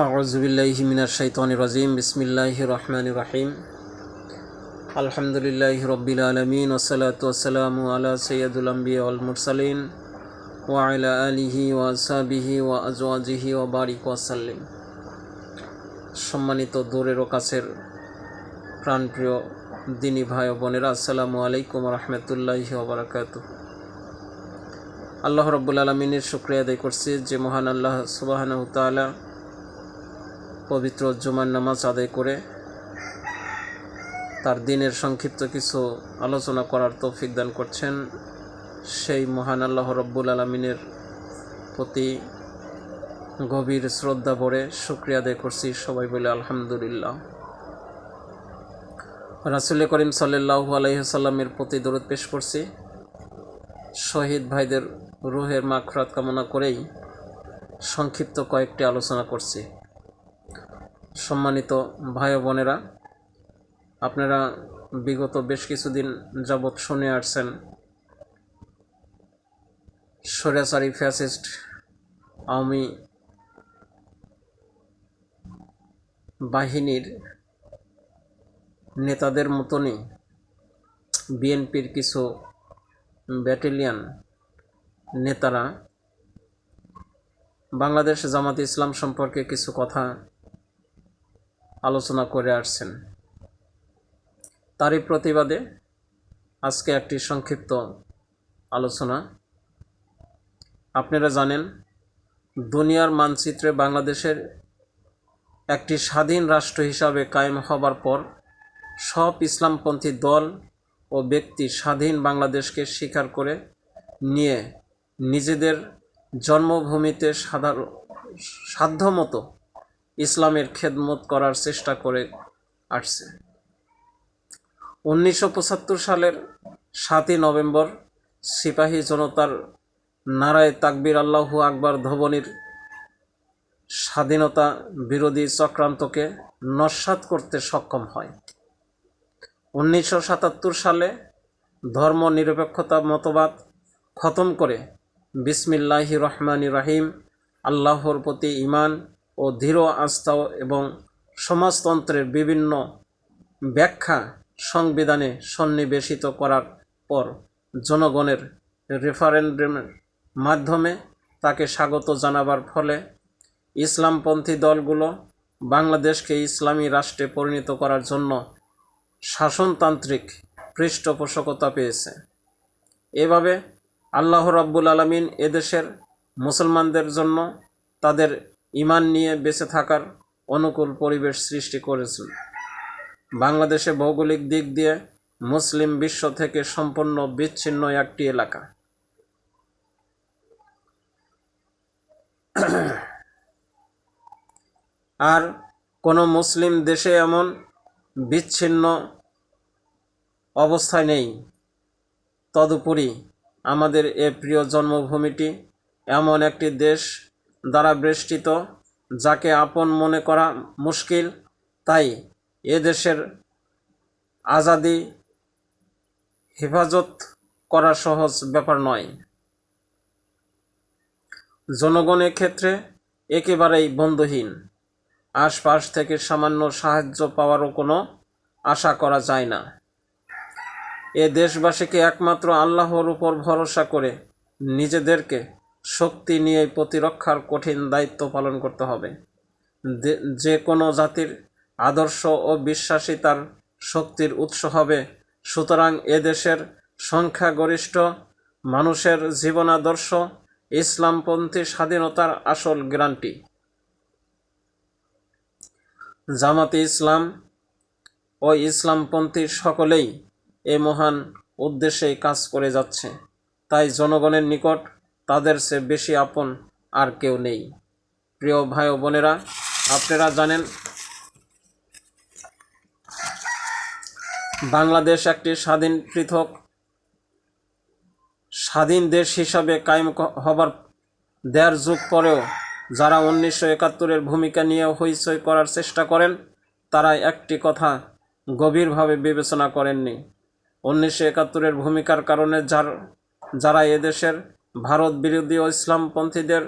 আউযু বিল্লাহি মিনাশ শাইতানির রাজিম। বিসমিল্লাহির রহমানির রহিম। আলহামদুলিল্লাহি রাব্বিল আলামিন ওয়াসসালাতু ওয়াসসালামু আলা সাইয়্যিদিল আমবিয়া ওয়াল মুরসালিন ওয়া আলা আলিহি ওয়া আসহাবিহি ওয়া আজওয়াজিহি ওয়া বারিক ওয়া সাল্লিম। সম্মানিত দূরের ও কাছের প্রাণপ্রিয় দিনী ভাই ও বোনেরা, আসসালামু আলাইকুম ওয়া রাহমাতুল্লাহি ওয়া বারাকাতুহু। আল্লাহ রাব্বুল আলামিনের শুকরিয়া আদায় করছি যে মহান আল্লাহ সুবহানাহু ওয়া তাআলা পবিত্র জুমার নামাজ আদায় করে তার দিনের সংক্ষিপ্ত কিছু আলোচনা করার তৌফিক দান করছেন। সেই মহান আল্লাহ রাব্বুল আলামিনের প্রতি গভীর শ্রদ্ধা ভরে শুকরিয়া আদায় করছি। সবাই বলে আলহামদুলিল্লাহ। রাসূল করিম সাল্লাল্লাহু আলাইহি ওয়াসাল্লামের প্রতি দরুদ পেশ করছি। শহীদ ভাইদের রূহের মাগফিরাত কামনা করেই সংক্ষিপ্ত কয়েকটি আলোচনা করছি। সম্মানিত ভাই ও বোনেরা, আপনারা বিগত বেশ কিছুদিন যাবৎ শুনে আসছেন স্বৈরাচারী ফ্যাসিস্ট আওয়ামী বাহিনীর নেতাদের মতনই বিএনপির কিছু ব্যাটালিয়ন নেতারা বাংলাদেশ জামাতে ইসলাম সম্পর্কে কিছু কথা আলোচনা করে আসছেন। তারই প্রতিবাদে আজকে একটি সংক্ষিপ্ত আলোচনা। আপনারা জানেন, দুনিয়ার মানচিত্রে বাংলাদেশের একটি স্বাধীন রাষ্ট্র হিসাবে কায়েম হবার পর সব ইসলামপন্থী দল ও ব্যক্তি স্বাধীন বাংলাদেশকে স্বীকার করে নিয়ে নিজেদের জন্মভূমিতে সাধ্যমতো ইসলামের খেদমত করার চেষ্টা করে আসছে। 1975 সালের 7ই নভেম্বর সিপাহী জনতার নারায়ে তাকবীর আল্লাহু আকবার ধ্বনির স্বাধীনতা বিরোধী চক্রান্তকে নস্যাৎ করতে সক্ষম হয়। 1977 সালে ধর্ম নিরপেক্ষতা মতবাদ খতম করে বিসমিল্লাহির রহমানির রহিম আল্লাহর প্রতি ঈমান ও দৃঢ় আস্থা এবং সমাজতন্ত্রের বিভিন্ন ব্যাখ্যা সংবিধানে সন্নিবেশিত করার পর জনগণের রেফারেন্ডামের মাধ্যমে তাকে স্বাগত জানাবার ফলে ইসলামপন্থী দলগুলো বাংলাদেশকে ইসলামী রাষ্ট্রে পরিণত করার জন্য শাসনতান্ত্রিক পৃষ্ঠপোষকতা পেয়েছে। এভাবে আল্লাহ রাব্বুল আলামিন এদেশের মুসলমানদের জন্য তাদের ঈমান নিয়ে বেঁচে থাকার অনুকূল পরিবেশ সৃষ্টি করেছেন। বাংলাদেশে ভৌগোলিক দিক দিয়ে মুসলিম বিশ্ব থেকে সম্পূর্ণ বিচ্ছিন্ন একটি এলাকা। আর কোনো মুসলিম দেশে এমন বিচ্ছিন্ন অবস্থায় নেই। তদুপরি আমাদের এ প্রিয় জন্মভূমিটি এমন একটি দেশ দ্বারা বেষ্টিত যাকে আপন মনে করা মুশকিল। তাই এ দেশের আজাদি হেফাজত করা সহজ ব্যাপার নয়। জনগণ ক্ষেত্রে একেবারেই বন্ধুহীন। আশপাশ থেকে সামান্য সাহায্য পাওয়ারও কোনো আশা করা যায় না। এ দেশবাসীকে একমাত্র আল্লাহর উপর ভরসা করে নিজেদেরকে শক্তি নিয়ে প্রতিরক্ষার কঠিন দায়িত্ব পালন করতে হবে। যে কোনো জাতির আদর্শ ও বিশ্বাসী তার শক্তির উৎস হবে। সুতরাং এদেশের সংখ্যাগরিষ্ঠ মানুষের জীবনাদর্শ ইসলামপন্থী স্বাধীনতার আসল গ্যারান্টি। জামাতে ইসলাম ও ইসলামপন্থী সকলেই এ মহান উদ্দেশ্যেই কাজ করে যাচ্ছে। তাই জনগণের নিকট তাদের চেয়ে বেশি আপন আর কেউ নেই। প্রিয় ভাই ও বোনেরা, আপনারা জানেন, বাংলাদেশ একটি পৃথক স্বাধীন দেশ হিসাবে কায়েম হবার দেড় যুগ পরেও যারা 1971-এর ভূমিকা নিয়ে হইচই করার চেষ্টা করেন তারা একটি কথা গভীরভাবে বিবেচনা করেননি। 1971-এর ভূমিকার কারণে যারা এদেশের ভারত বিরোধী ও ইসলামপন্থীদের